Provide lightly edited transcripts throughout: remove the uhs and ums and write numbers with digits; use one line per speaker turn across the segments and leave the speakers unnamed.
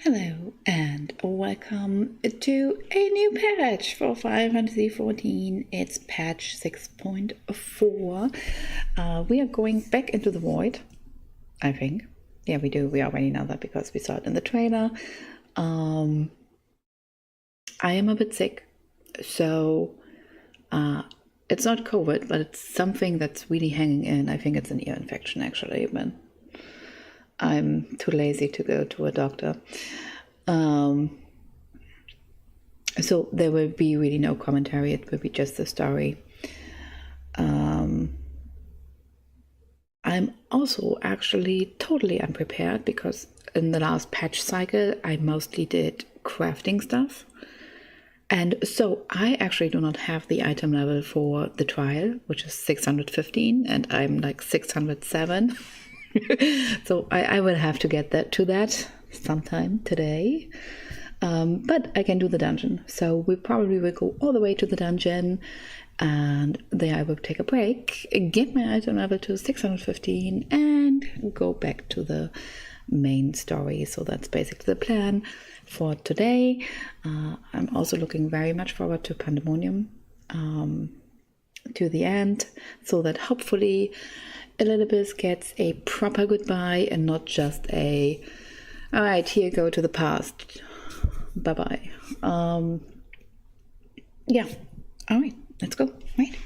Hello and welcome to a new patch for Final Fantasy XIV. It's patch 6.4. We are going back into the void, I think. Yeah, we do. We already know that because we saw it in the trailer. I am a bit sick, so it's not COVID, but it's something that's really hanging in. I think it's an ear infection, actually, but I'm too lazy to go to a doctor. So there will be really no commentary. It will be just the story. I'm also actually totally unprepared because in the last patch cycle, I mostly did crafting stuff. And so I actually do not have the item level for the trial, which is 615, and I'm like 607. So I will have to get that sometime today. But I can do the dungeon. So we probably will go all the way to the dungeon, and there I will take a break, get my item level to 615, and go back to the main story. So that's basically the plan for today. I'm also looking very much forward to Pandemonium, to the end, so that hopefully Elizabeth gets a proper goodbye and not just a, all right, here, go to the past. Bye-bye. Yeah. All right, let's go. Right.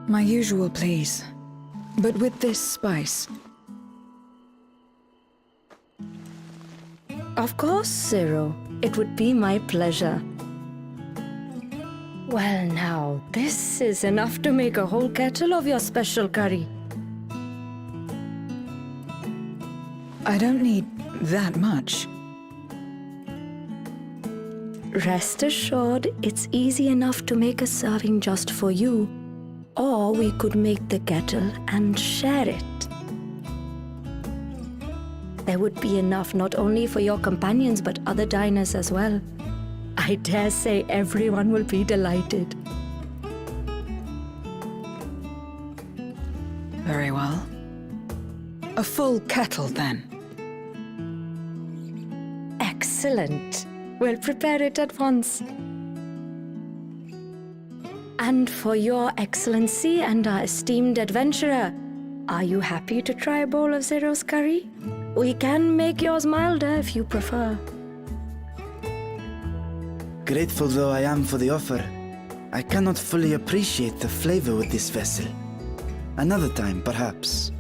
My usual, please. But with this spice.
Of course, Zero. It would be my pleasure. Well now, this is enough to make a whole kettle of your special curry.
I don't need that much.
Rest assured, it's easy enough to make a serving just for you. Or we could make the kettle and share it. There would be enough not only for your companions but other diners as well. I dare say everyone will be delighted.
Very well. A full kettle, then.
Excellent. We'll prepare it at once. And for your excellency and our esteemed adventurer, are you happy to try a bowl of Zero's curry? We can make yours milder if you prefer.
Grateful though I am for the offer, I cannot fully appreciate the flavor with this vessel. Another time, perhaps.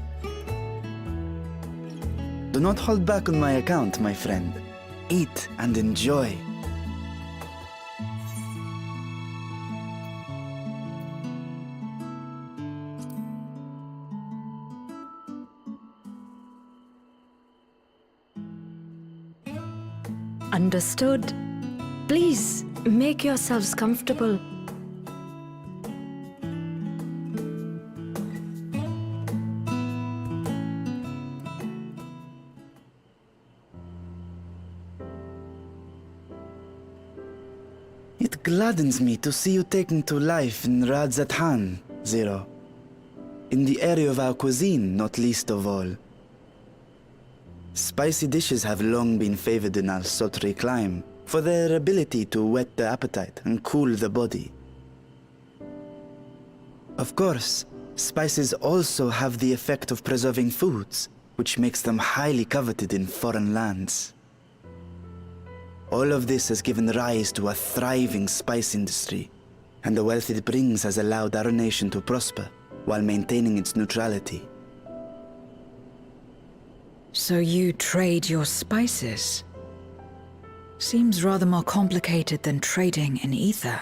Do not hold back on my account, my friend. Eat and enjoy.
Understood. Please, make yourselves comfortable.
It gladdens me to see you taking to life in Radzathan, Zero. In the area of our cuisine, not least of all. Spicy dishes have long been favored in our sultry clime for their ability to whet the appetite and cool the body. Of course, spices also have the effect of preserving foods, which makes them highly coveted in foreign lands. All of this has given rise to a thriving spice industry, and the wealth it brings has allowed our nation to prosper while maintaining its neutrality.
So you trade your spices? Seems rather more complicated than trading in ether.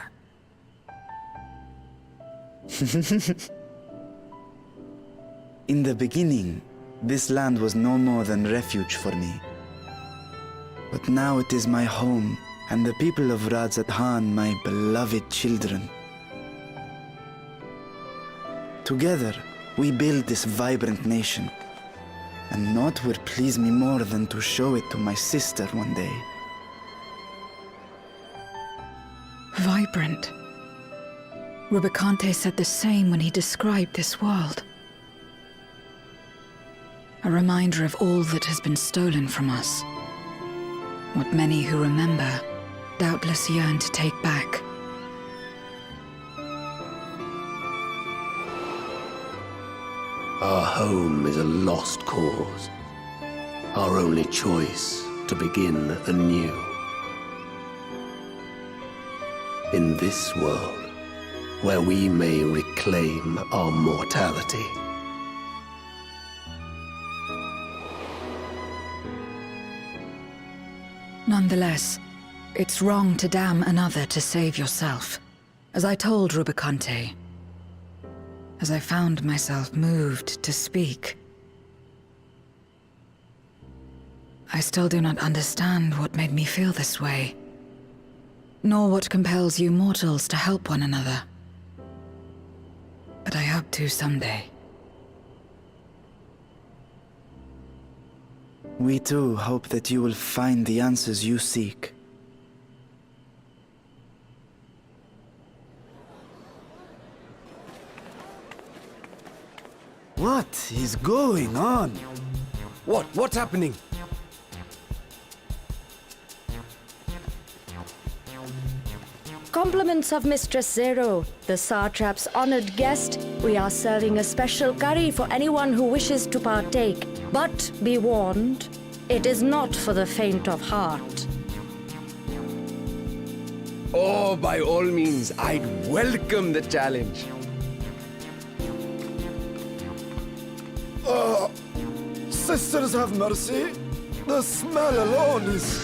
In the beginning, this land was no more than refuge for me. But now it is my home, and the people of Radzathan my beloved children. Together, we build this vibrant nation, and naught would please me more than to show it to my sister one day.
Vibrant. Rubicante said the same when he described this world. A reminder of all that has been stolen from us. What many who remember doubtless yearn to take back.
Our home is a lost cause. Our only choice to begin anew. In this world, where we may reclaim our mortality.
Nonetheless, it's wrong to damn another to save yourself, as I told Rubicante. As I found myself moved to speak. I still do not understand what made me feel this way, nor what compels you mortals to help one another. But I hope to someday.
We too hope that you will find the answers you seek. What is going on?
What's happening?
Compliments of Mistress Zero, the Satrap's honored guest. We are serving a special curry for anyone who wishes to partake. But be warned, it is not for the faint of heart.
Oh, by all means, I'd welcome the challenge.
Sisters have mercy. The smell alone is...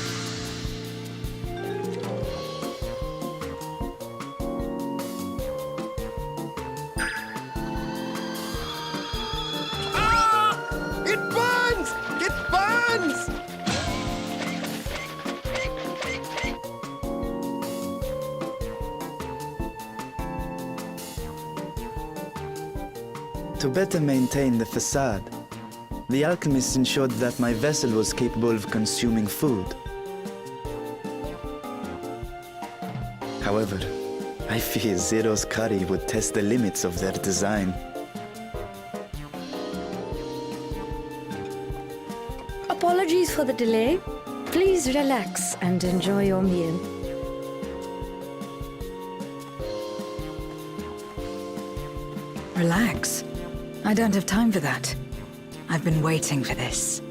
It burns! It burns!
To better maintain the facade, the alchemist ensured that my vessel was capable of consuming food. However, I fear Zero's curry would test the limits of their design.
Apologies for the delay. Please relax and enjoy your meal.
Relax. I don't have time for that. I've been waiting for this.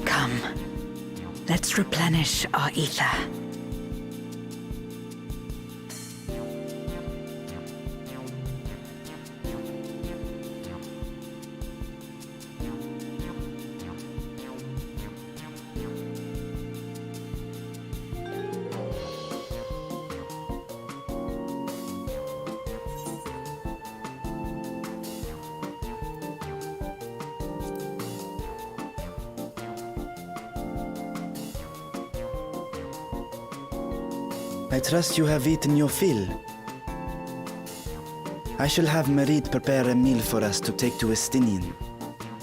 Come. Let's replenish our ether.
I trust you have eaten your fill. I shall have Merid prepare a meal for us to take to Estinian.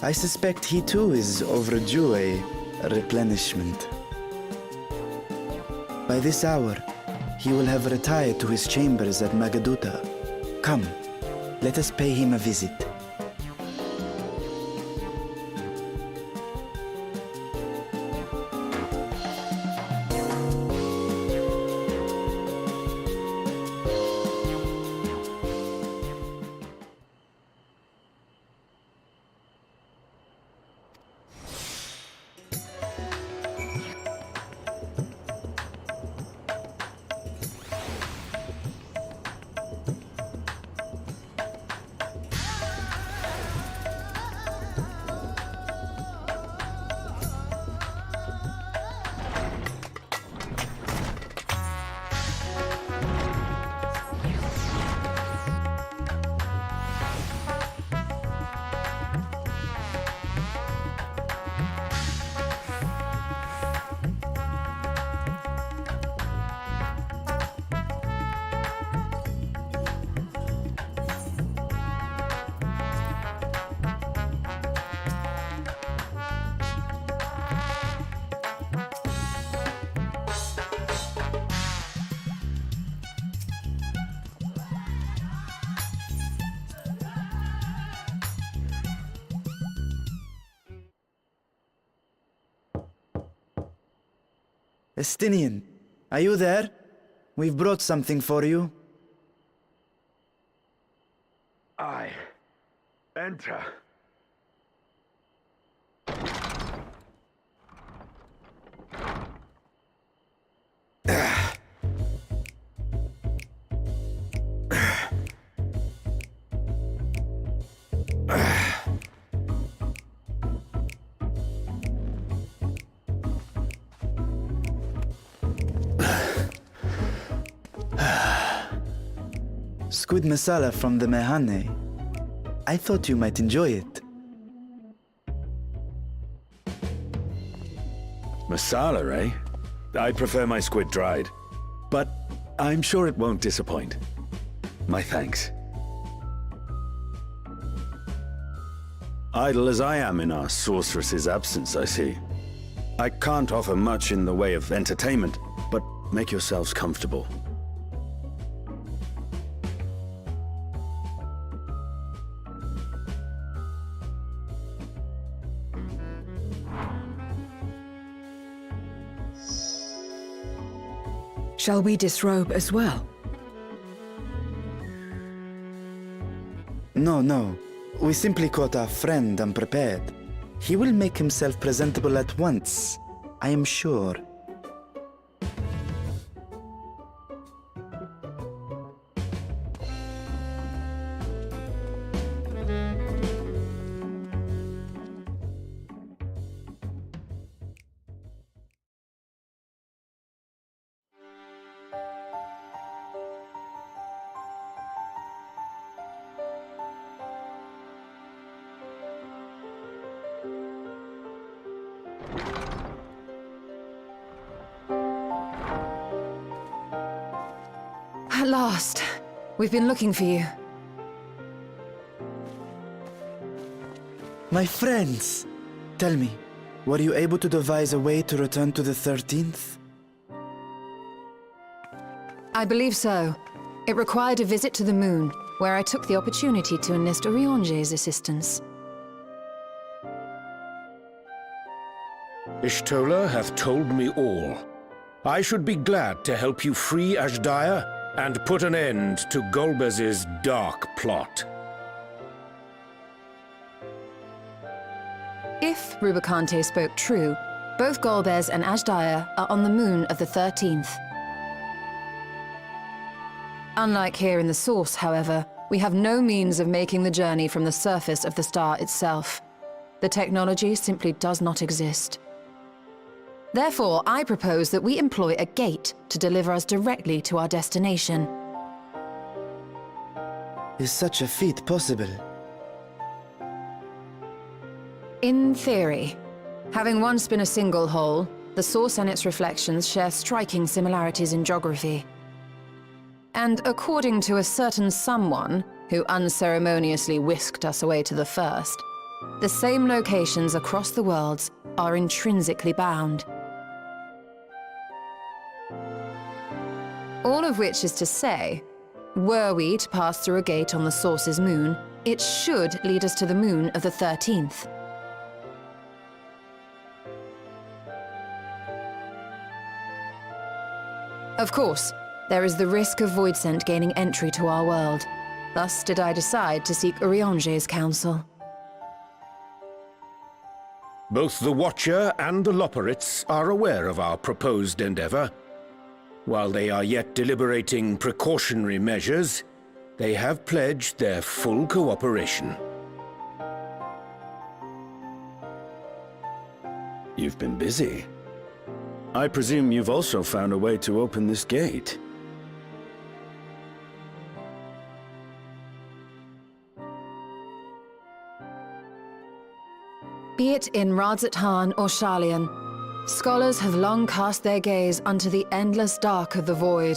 I suspect he too is overdue a replenishment. By this hour, he will have retired to his chambers at Magaduta. Come, let us pay him a visit. Estinian, are you there? We've brought something for you.
I enter.
Squid masala from the Mehane. I thought you might enjoy it.
Masala, eh? I prefer my squid dried. But I'm sure it won't disappoint. My thanks. Idle as I am in our sorceress's absence, I see. I can't offer much in the way of entertainment, but make yourselves comfortable.
Shall we disrobe as well?
No, no. We simply caught our friend unprepared. He will make himself presentable at once, I am sure.
At last. We've been looking for you.
My friends! Tell me, were you able to devise a way to return to the 13th?
I believe so. It required a visit to the moon, where I took the opportunity to enlist Urianger's assistance.
Ishtola hath told me all. I should be glad to help you free Azhdaya and put an end to Golbez's dark plot.
If Rubicante spoke true, both Golbez and Azhdaya are on the moon of the 13th. Unlike here in the Source, however, we have no means of making the journey from the surface of the star itself. The technology simply does not exist. Therefore, I propose that we employ a gate to deliver us directly to our destination.
Is such a feat possible?
In theory. Having once been a single hole, the Source and its reflections share striking similarities in geography. And according to a certain someone who unceremoniously whisked us away to the first, the same locations across the worlds are intrinsically bound. All of which is to say, were we to pass through a gate on the Source's moon, it should lead us to the moon of the 13th. Of course, there is the risk of Voidsent gaining entry to our world. Thus did I decide to seek Urianger's counsel.
Both the Watcher and the Loporrits are aware of our proposed endeavor. While they are yet deliberating precautionary measures, they have pledged their full cooperation.
You've been busy. I presume you've also found a way to open this gate.
Be it in Radzat-Han or Sharlayan, scholars have long cast their gaze unto the endless dark of the void.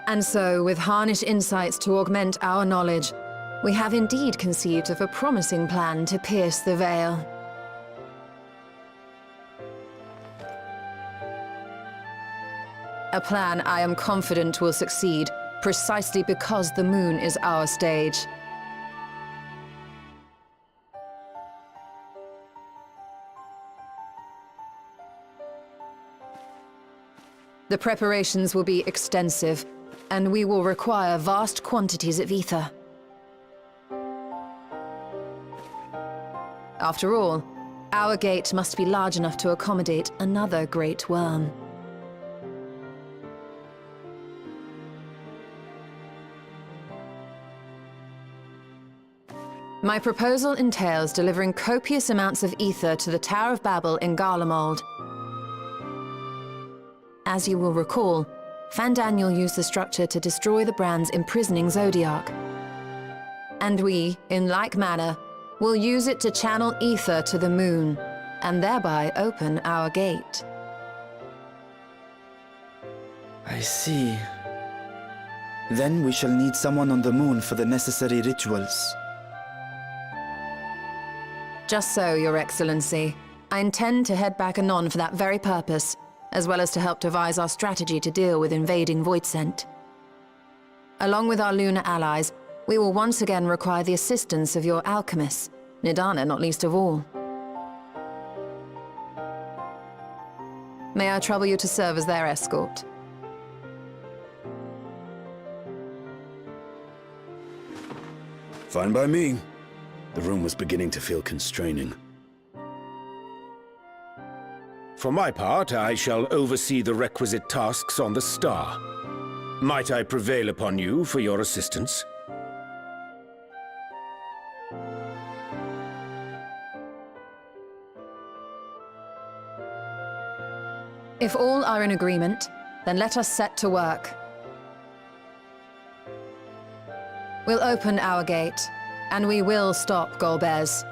And so, with harnish insights to augment our knowledge, we have indeed conceived of a promising plan to pierce the veil. A plan I am confident will succeed, precisely because the moon is our stage. The preparations will be extensive, and we will require vast quantities of ether. After all, our gate must be large enough to accommodate another great worm. My proposal entails delivering copious amounts of ether to the Tower of Babel in Garlemald. As you will recall, Fandaniel used the structure to destroy the Brand's imprisoning Zodiac. And we, in like manner, will use it to channel ether to the moon, and thereby open our gate.
I see. Then we shall need someone on the moon for the necessary rituals.
Just so, Your Excellency. I intend to head back anon for that very purpose, as well as to help devise our strategy to deal with invading Voidsent. Along with our lunar allies, we will once again require the assistance of your alchemists, Nidana not least of all. May I trouble you to serve as their escort?
Fine by me. The room was beginning to feel constraining.
For my part, I shall oversee the requisite tasks on the Star. Might I prevail upon you for your assistance?
If all are in agreement, then let us set to work. We'll open our gate, and we will stop Golbez.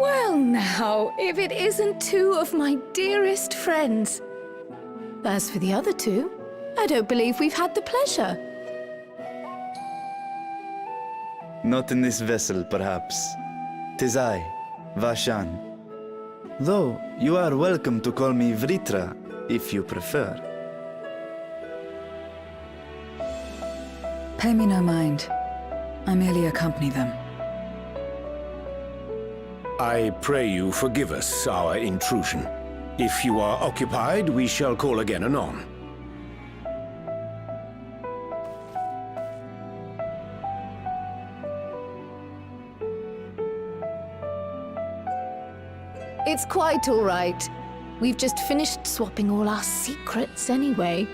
Well now, if it isn't two of my dearest friends. As for the other two, I don't believe we've had the pleasure.
Not in this vessel, perhaps. 'Tis I, Vashan. Though you are welcome to call me Vritra, if you prefer.
Pay me no mind. I merely accompany them.
I pray you forgive us our intrusion. If you are occupied, we shall call again anon.
It's quite all right. We've just finished swapping all our secrets anyway.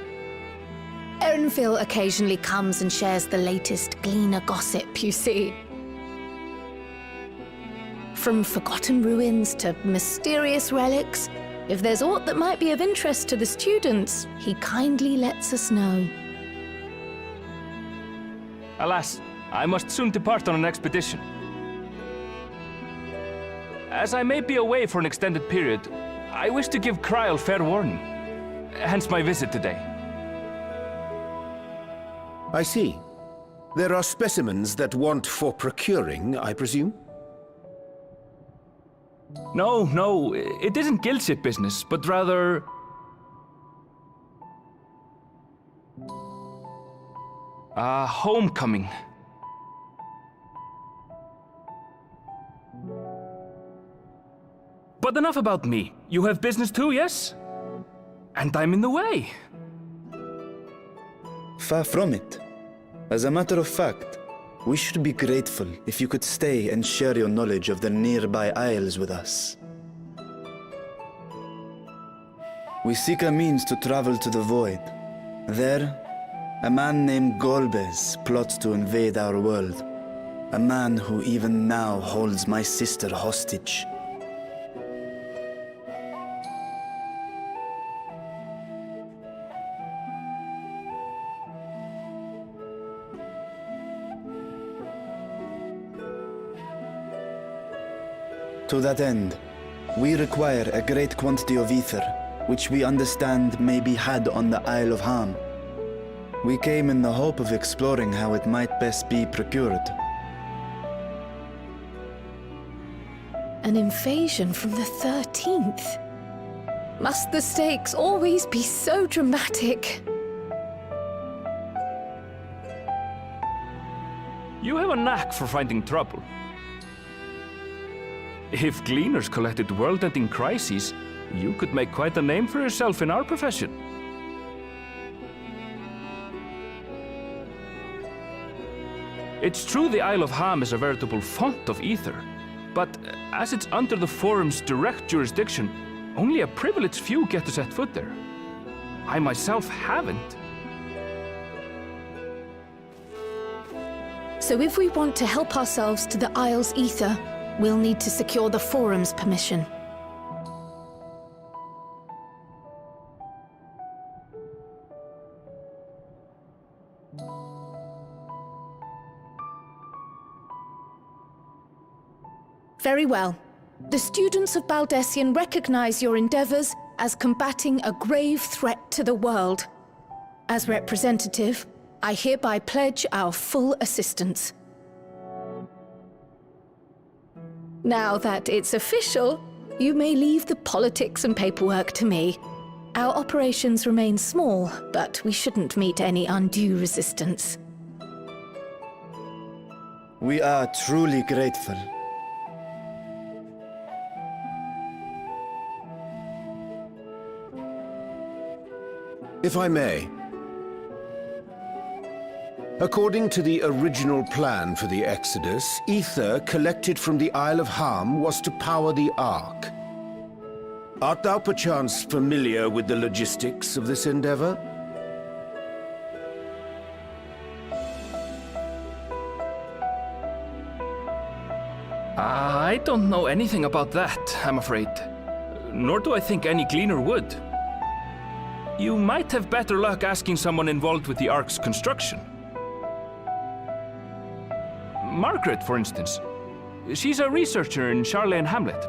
Erenfil occasionally comes and shares the latest Gleaner gossip, you see. From forgotten ruins to mysterious relics, if there's aught that might be of interest to the students, he kindly lets us know.
Alas, I must soon depart on an expedition. As I may be away for an extended period, I wish to give Kryl fair warning. Hence my visit today.
I see. There are specimens that want for procuring, I presume?
No, it isn't guildship business, but rather... homecoming. But enough about me. You have business too, yes? And I'm in the way.
Far from it. As a matter of fact, we should be grateful if you could stay and share your knowledge of the nearby isles with us. We seek a means to travel to the Void. There, a man named Golbez plots to invade our world. A man who even now holds my sister hostage. To that end, we require a great quantity of ether, which we understand may be had on the Isle of Ham. We came in the hope of exploring how it might best be procured.
An invasion from the 13th? Must the stakes always be so dramatic?
You have a knack for finding trouble. If Gleaners collected world-ending crises, you could make quite a name for yourself in our profession. It's true the Isle of Ham is a veritable font of ether, but as it's under the Forum's direct jurisdiction, only a privileged few get to set foot there. I myself haven't.
So if we want to help ourselves to the Isle's ether, we'll need to secure the Forum's permission. Very well. The students of Baldessian recognize your endeavors as combating a grave threat to the world. As representative, I hereby pledge our full assistance. Now that it's official, you may leave the politics and paperwork to me. Our operations remain small, but we shouldn't meet any undue resistance.
We are truly grateful.
If I may. According to the original plan for the Exodus, ether collected from the Isle of Ham was to power the Ark. Art thou perchance familiar with the logistics of this endeavor?
I don't know anything about that, I'm afraid. Nor do I think any Gleaner would. You might have better luck asking someone involved with the Ark's construction. Margaret, for instance. She's a researcher in Charlene Hamlet.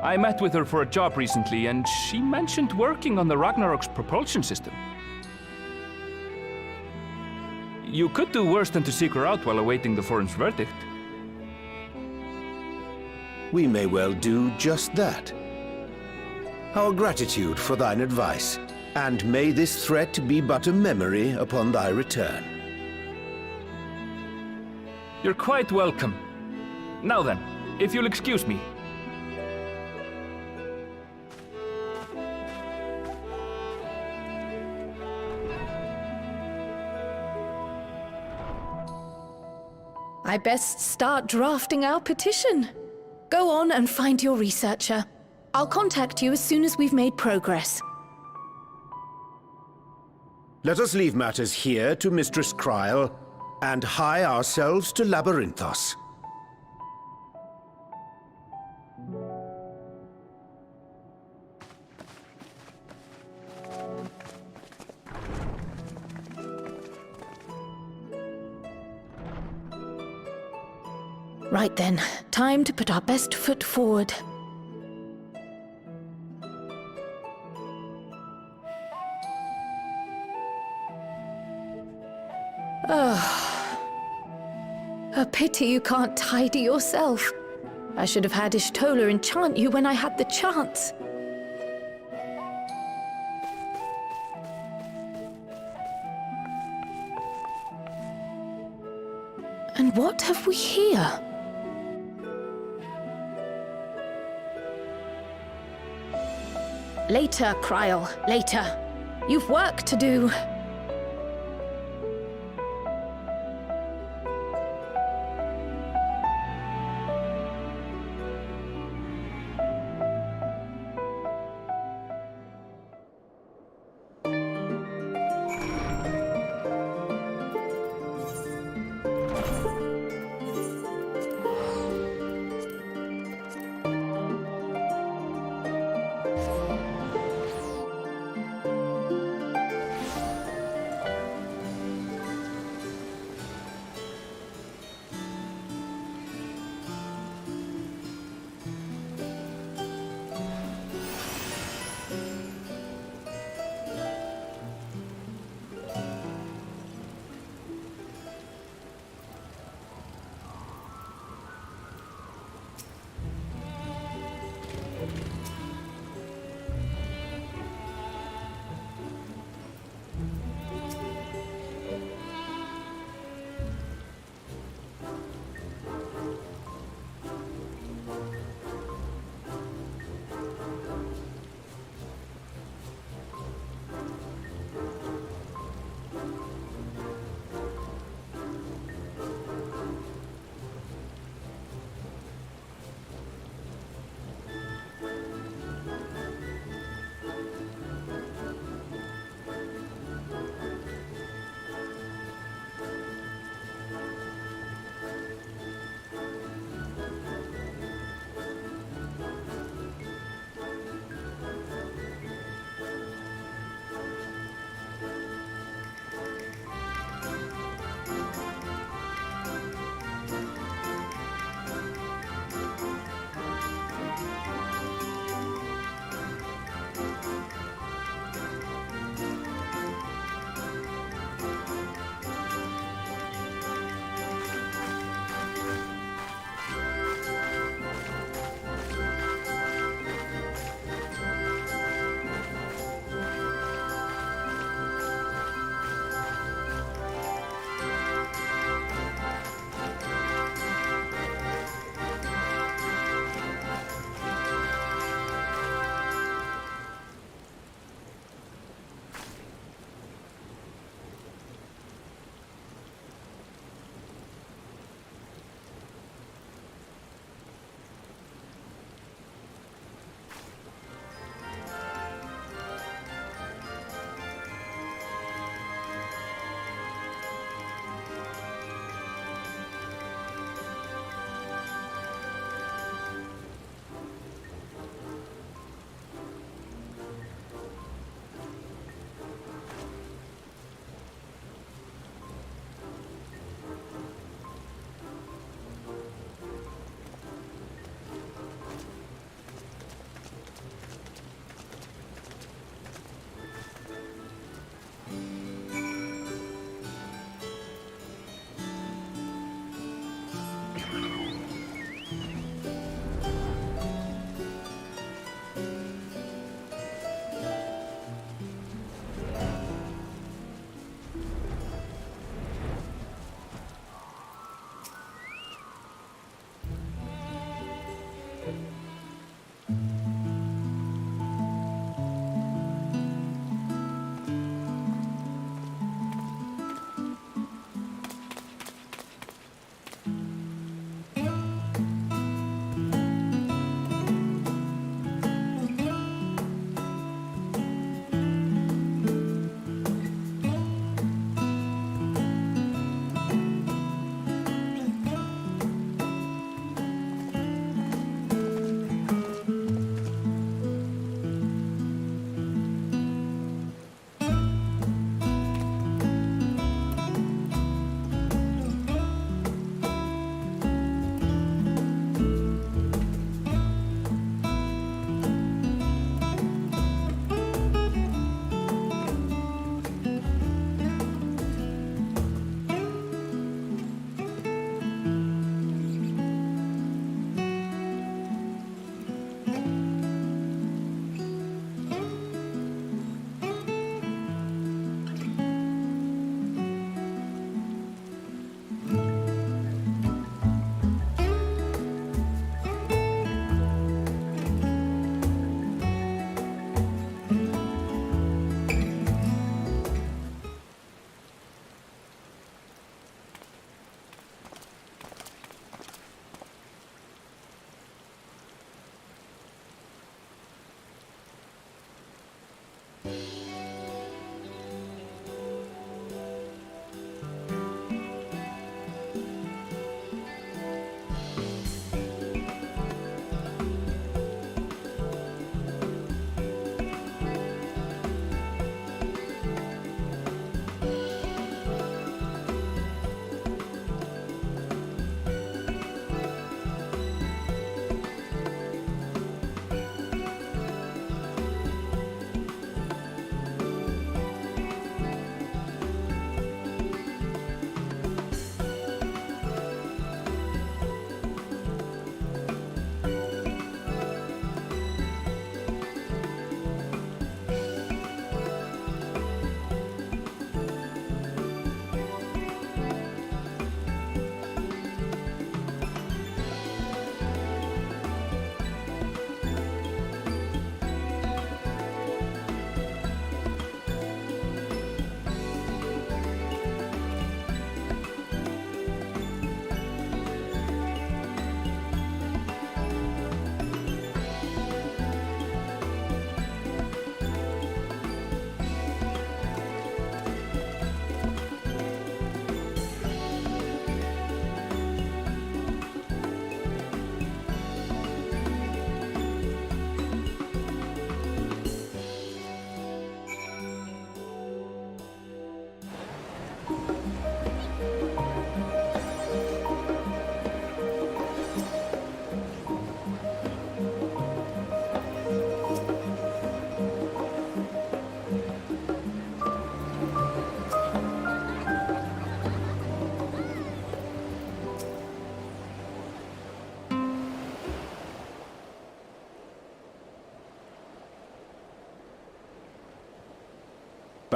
I met with her for a job recently, and she mentioned working on the Ragnarok's propulsion system. You could do worse than to seek her out while awaiting the forum's verdict.
We may well do just that. Our gratitude for thine advice, and may this threat be but a memory upon thy return.
You're quite welcome. Now then, if you'll excuse me.
I best start drafting our petition. Go on and find your researcher. I'll contact you as soon as we've made progress.
Let us leave matters here to Mistress Kryl, and hie ourselves to Labyrinthos.
Right then, time to put our best foot forward. A pity you can't tidy yourself. I should have had Ishtola enchant you when I had the chance. And what have we here? Later, Kryl, later. You've work to do.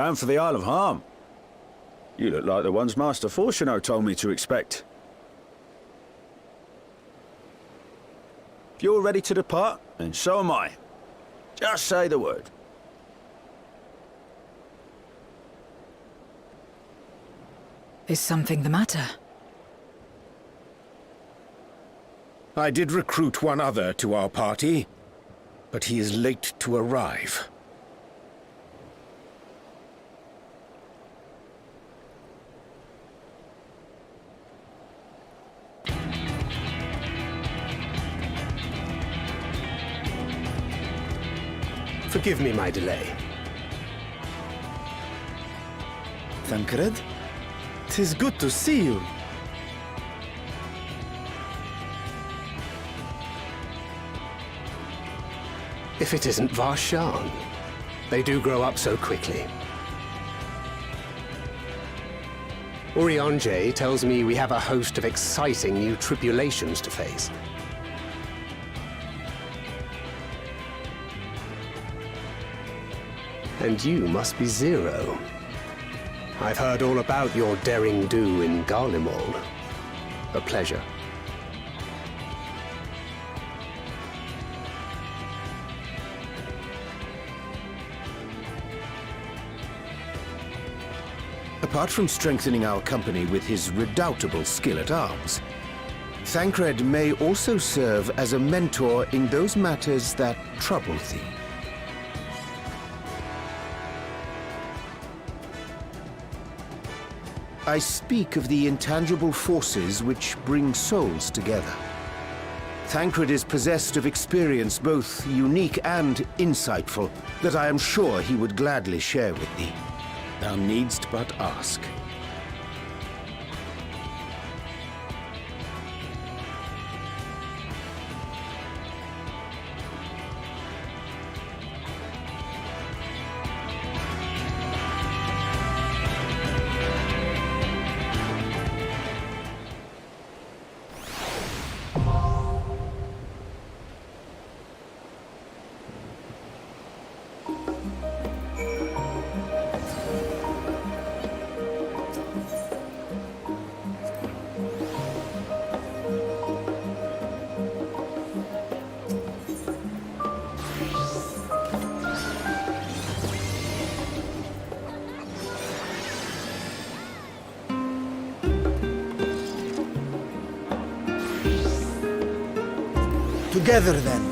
Bound for the Isle of Harm. You look like the ones Master Fortuno told me to expect. If you're ready to depart, then so am I. Just say the word.
Is something the matter?
I did recruit one other to our party, but he is late to arrive.
Forgive me my delay.
Thancred? 'Tis good to see you.
If it isn't Varshan. They do grow up so quickly. Urianger tells me we have a host of exciting new tribulations to face. And you must be Zero. I've heard all about your daring do in Garlemald. A pleasure.
Apart from strengthening our company with his redoubtable skill at arms, Thancred may also serve as a mentor in those matters that trouble thee. I speak of the intangible forces which bring souls together. Thancred is possessed of experience both unique and insightful that I am sure he would gladly share with thee. Thou needst but ask.
Together, then.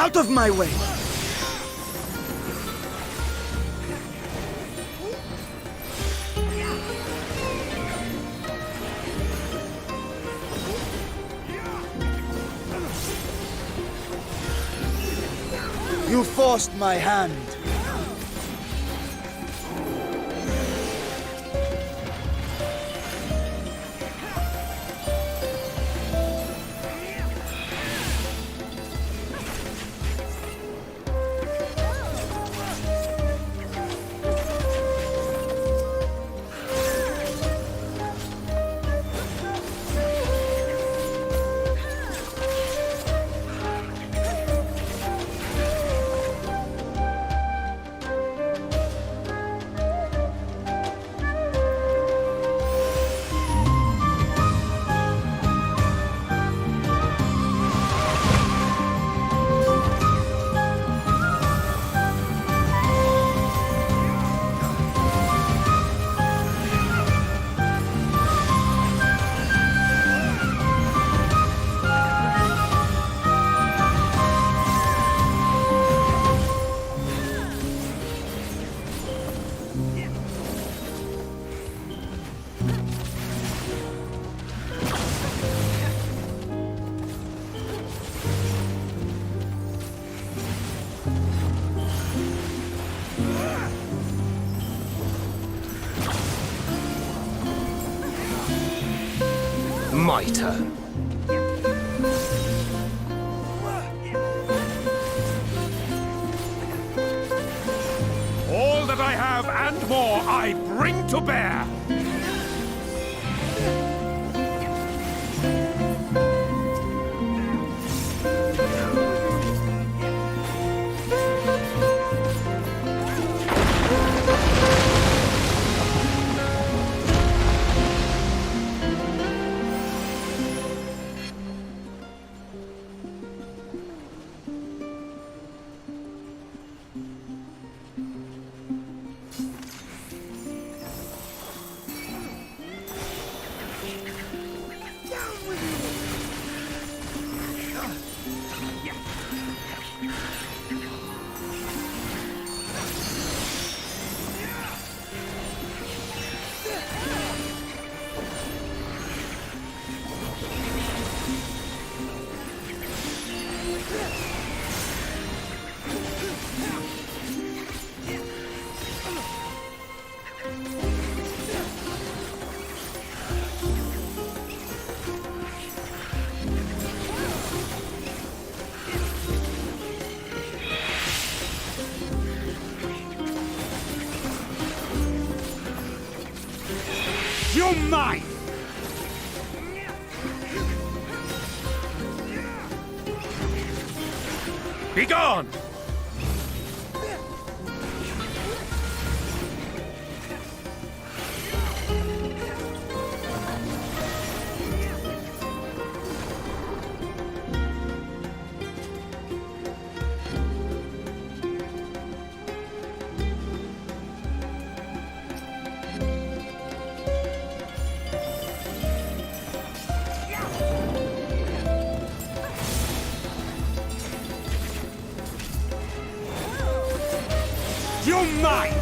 Out of my way! You forced my hand.
My turn.
All that I have and more I bring to bear! You're mine! Be gone! You're mine!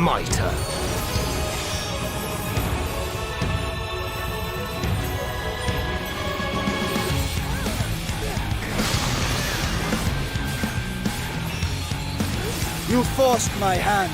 my turn.
You forced my hand.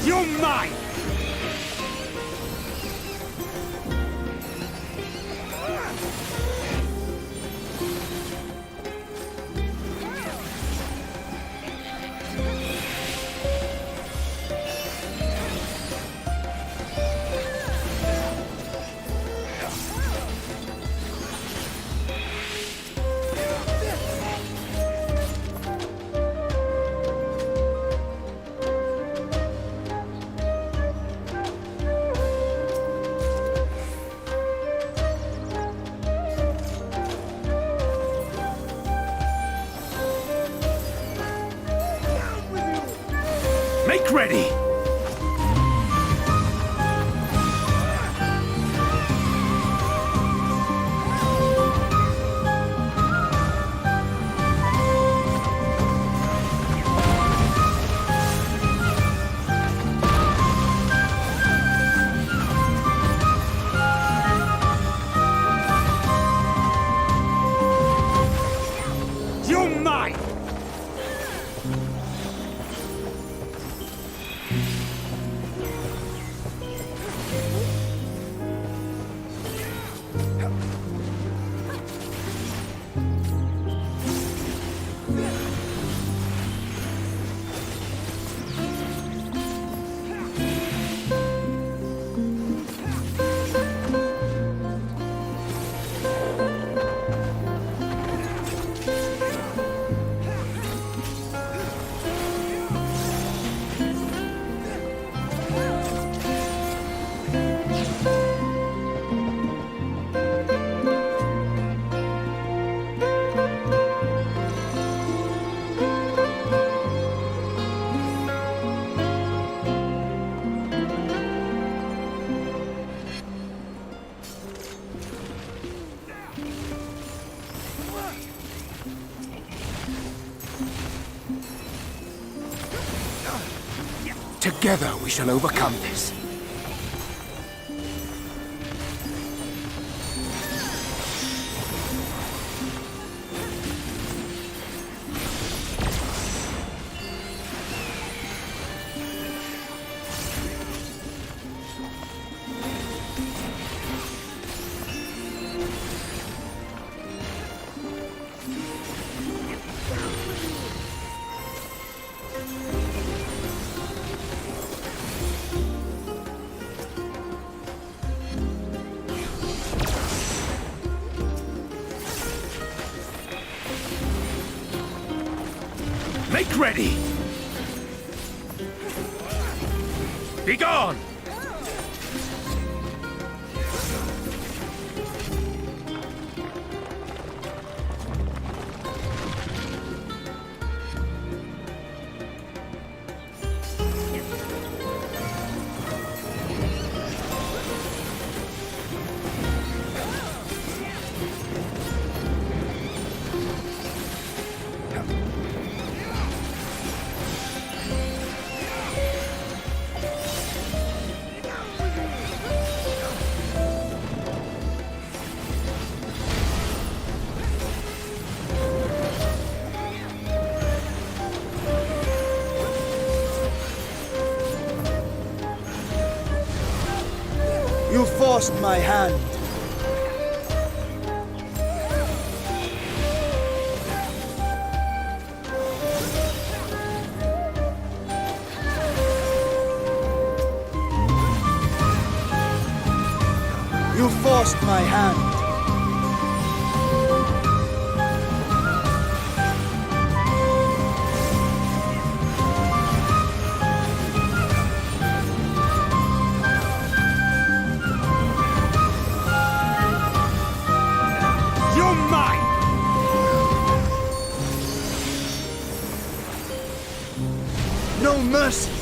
You're mine!
Make ready!
You're mine!
Together we shall overcome this.
Make ready! Be gone!
You forced my hand. You forced my hand.
You're mine!
No mercy.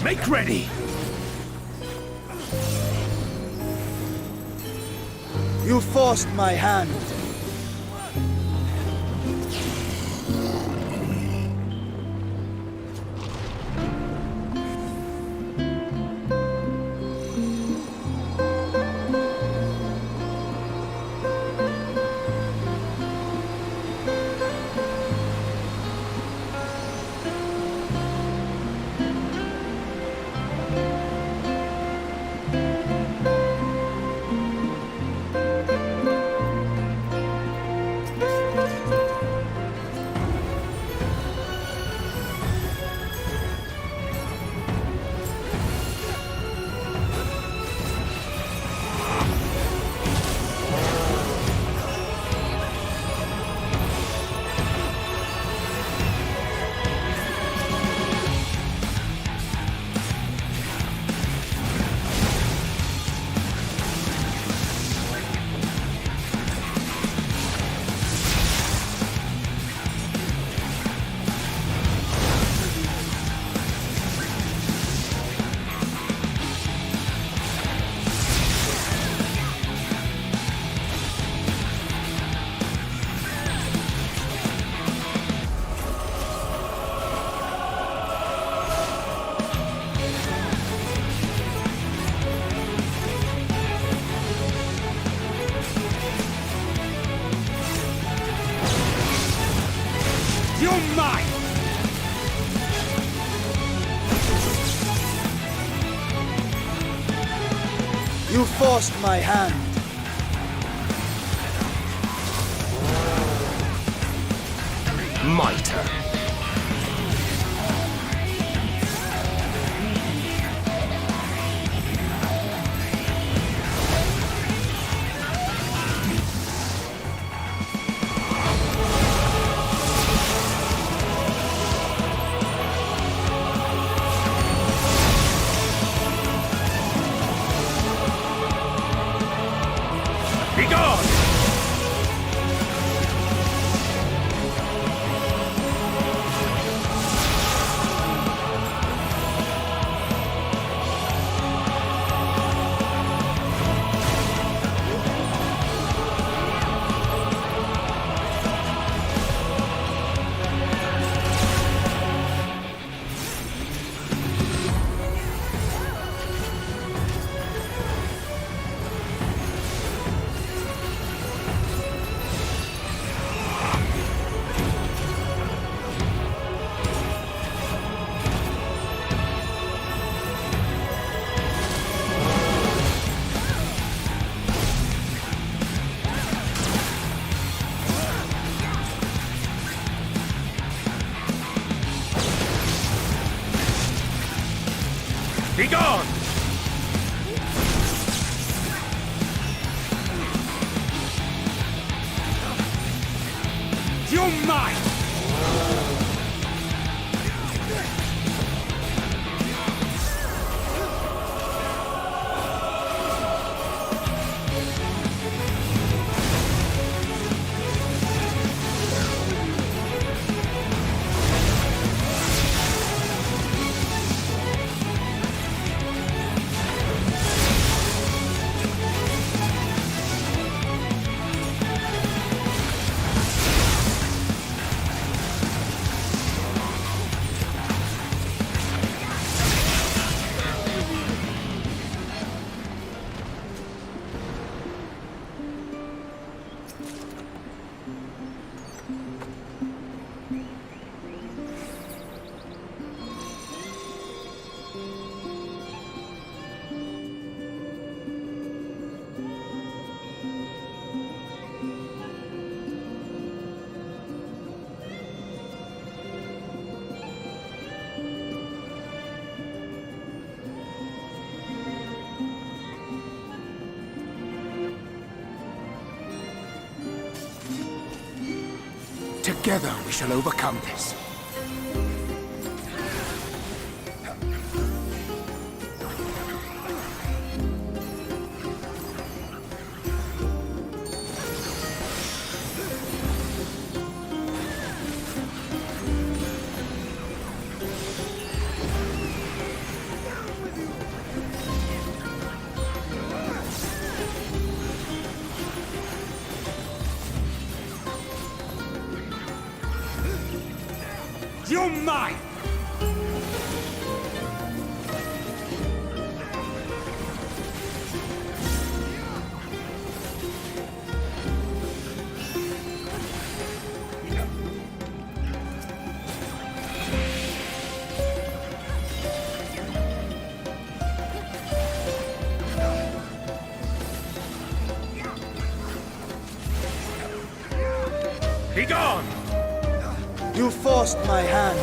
Make ready!
You forced my hand.
You're mine!
You forced my hand.
My turn.
Be gone! Be gone! You're mine! Together we shall overcome this.
You're mine!
Be gone!
You forced my hand.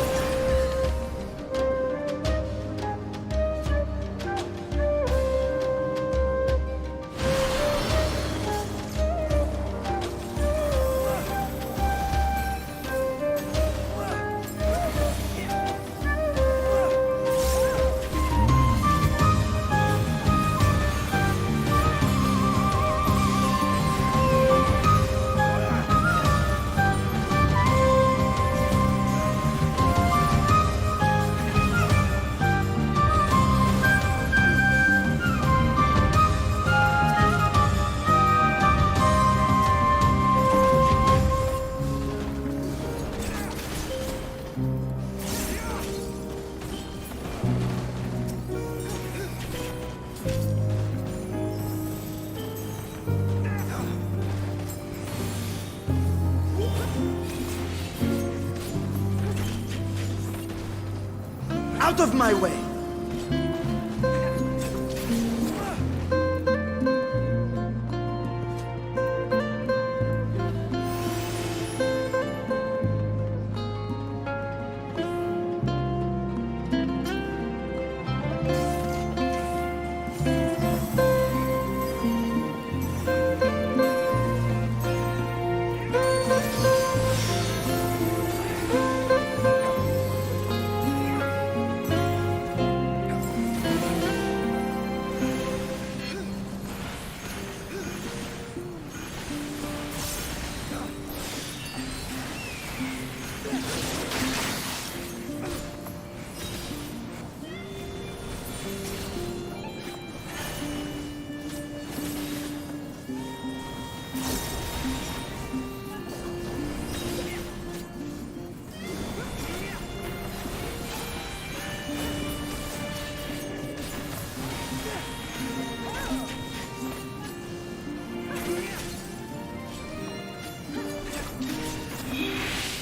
Out of my way!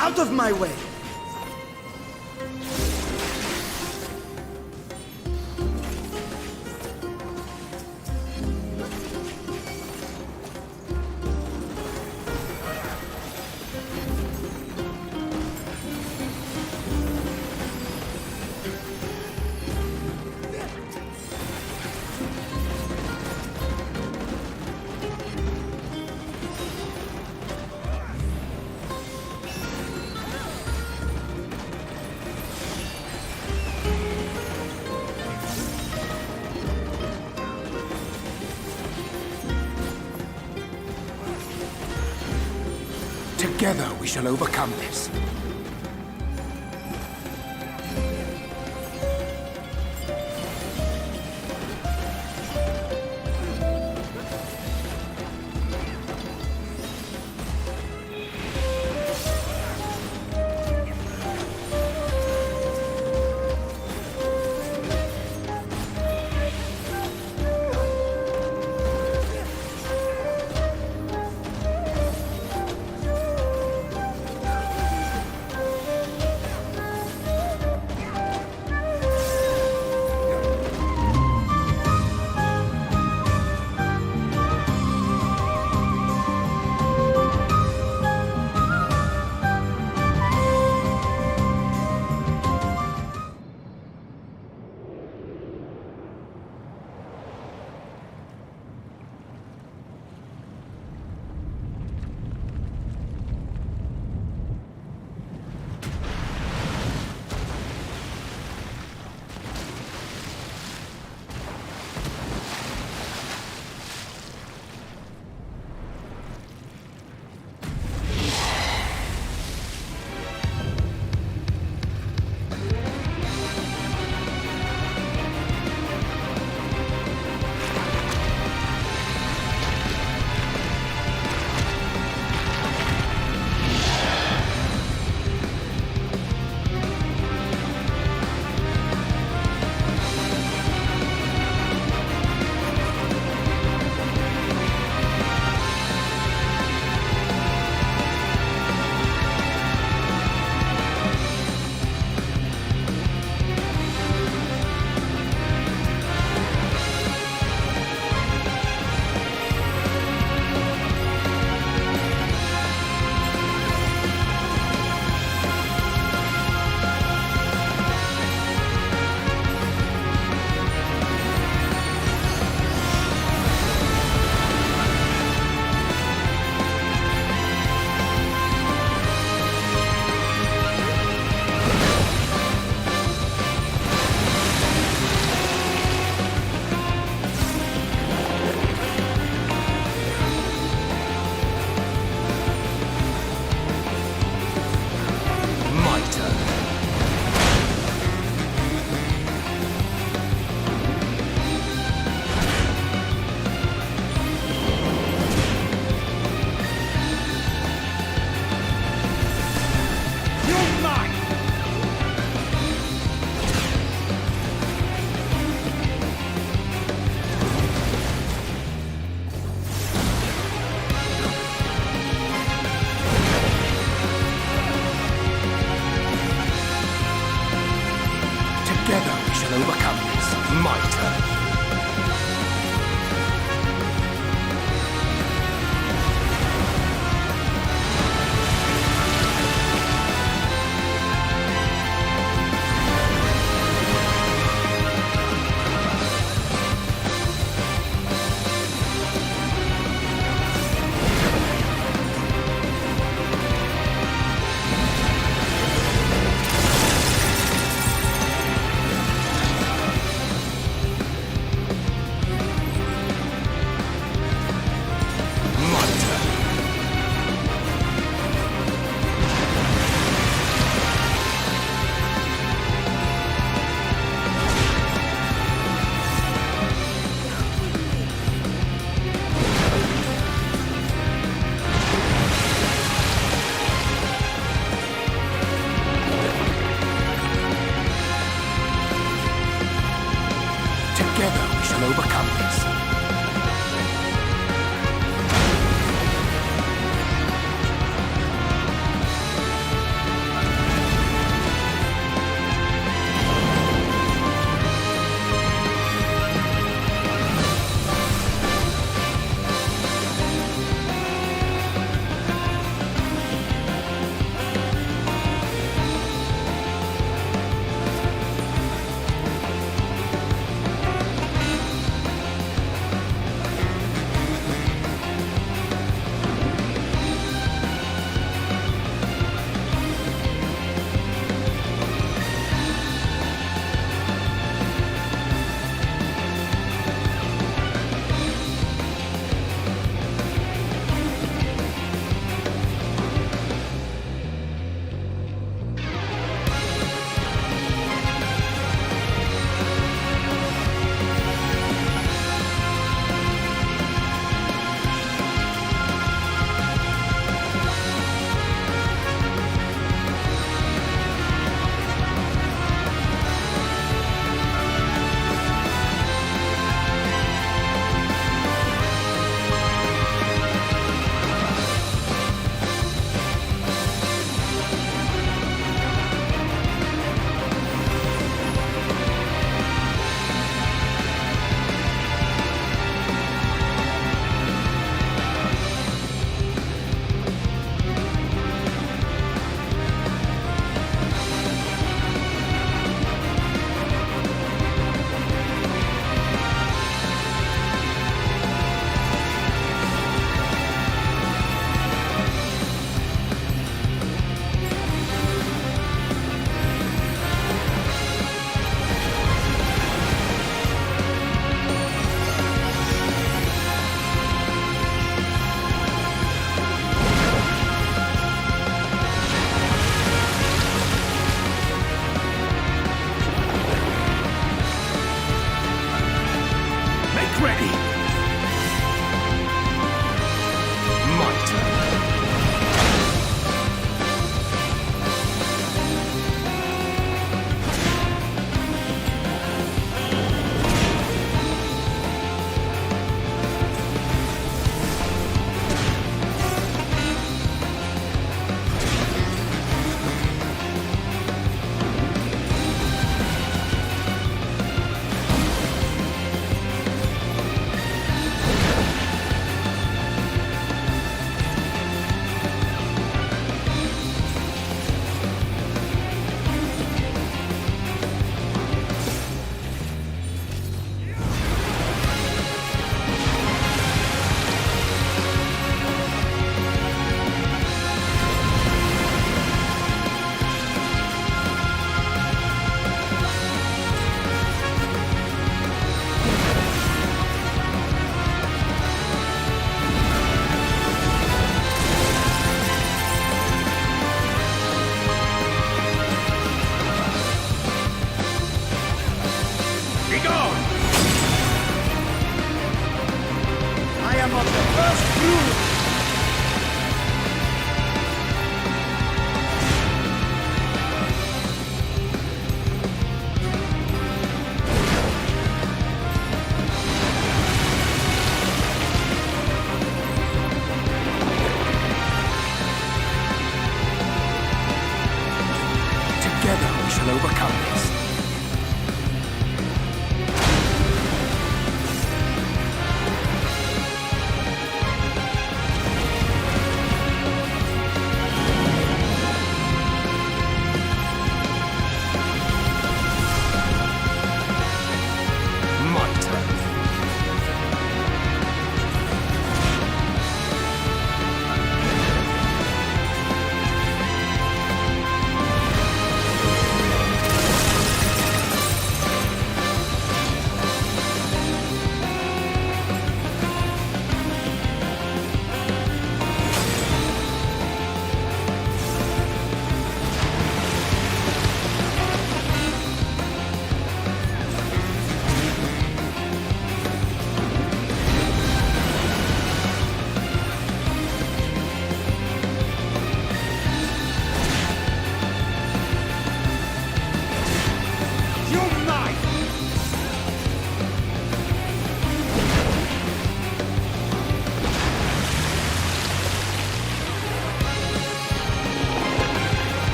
Out of my way!
Together we shall overcome this.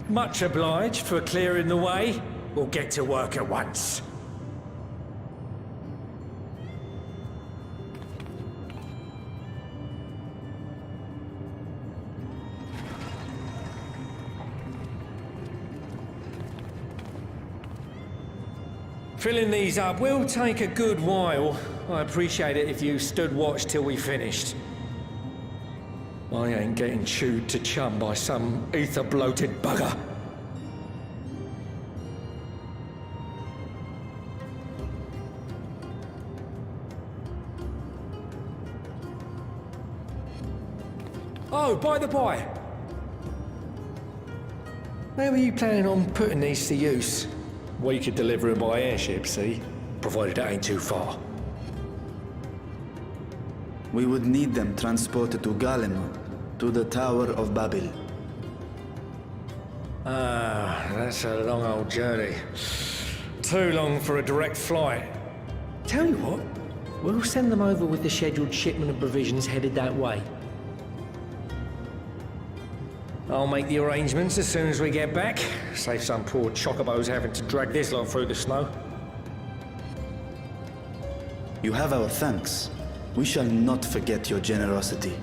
Much obliged for clearing the way. We'll get to work at once. Filling these up will take a good while. I appreciate it if you stood watch till we finished. I ain't getting chewed to chum by some ether-bloated bugger. Oh, by the by. Where were you planning on putting these to use? We could deliver them by airship, see? Provided it ain't too far.
We would need them transported to Galemon, to the Tower of Babel.
Ah, that's a long old journey. Too long for a direct flight. Tell you what, we'll send them over with the scheduled shipment of provisions headed that way. I'll make the arrangements as soon as we get back. Save some poor chocobos having to drag this lot through the snow.
You have our thanks. We shall not forget your generosity.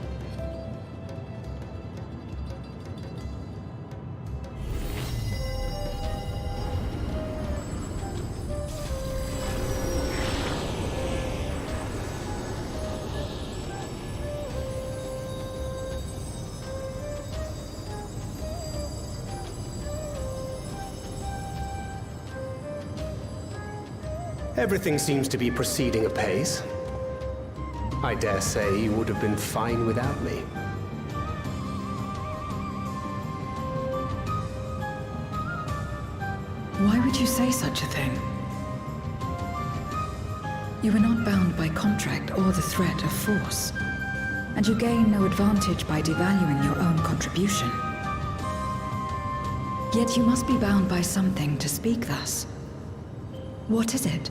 Everything seems to be proceeding apace. I dare say you would have been fine without me.
Why would you say such a thing? You are not bound by contract or the threat of force, and you gain no advantage by devaluing your own contribution. Yet you must be bound by something to speak thus. What is it?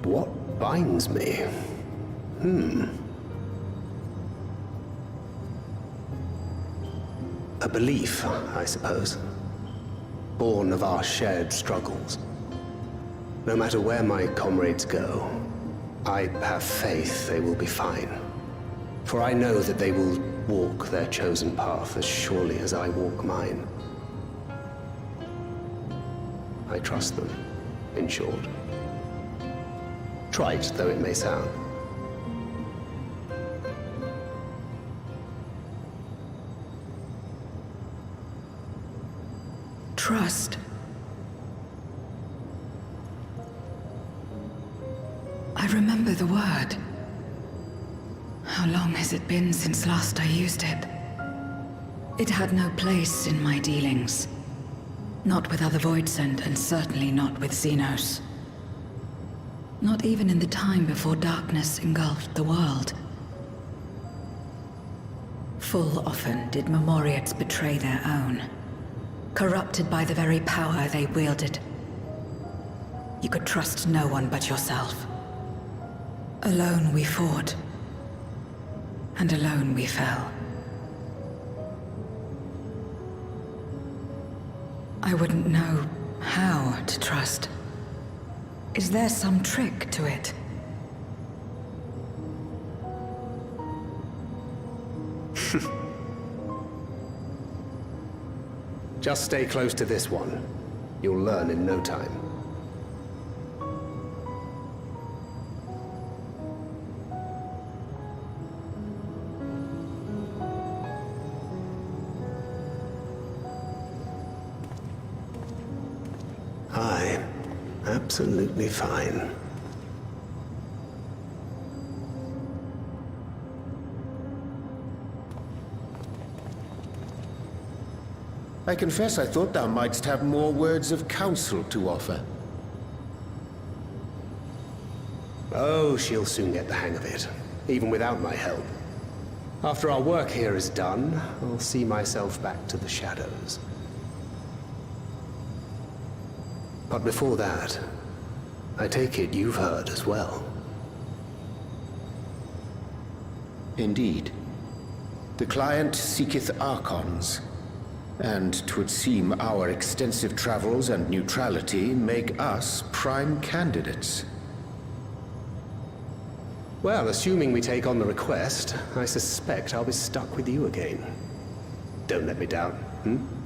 What binds me? A belief, I suppose. Born of our shared struggles. No matter where my comrades go, I have faith they will be fine. For I know that they will walk their chosen path as surely as I walk mine. I trust them, in short. Trite though it may sound.
Trust. I remember the word. How long has it been since last I used it? It had no place in my dealings. Not with other Voidsent, and certainly not with Xenos. Not even in the time before darkness engulfed the world. Full often did Memoriates betray their own, corrupted by the very power they wielded. You could trust no one but yourself. Alone we fought, and alone we fell. I wouldn't know how to trust. Is there some trick to it?
Just stay close to this one. You'll learn in no time. Aye, absolutely fine.
I confess I thought thou mightst have more words of counsel to offer.
Oh, she'll soon get the hang of it, even without my help. After our work here is done, I'll see myself back to the shadows. But before that, I take it you've heard as well.
Indeed. The client seeketh Archons, and 'twould seem our extensive travels and neutrality make us prime candidates.
Well, assuming we take on the request, I suspect I'll be stuck with you again. Don't let me down, hmm?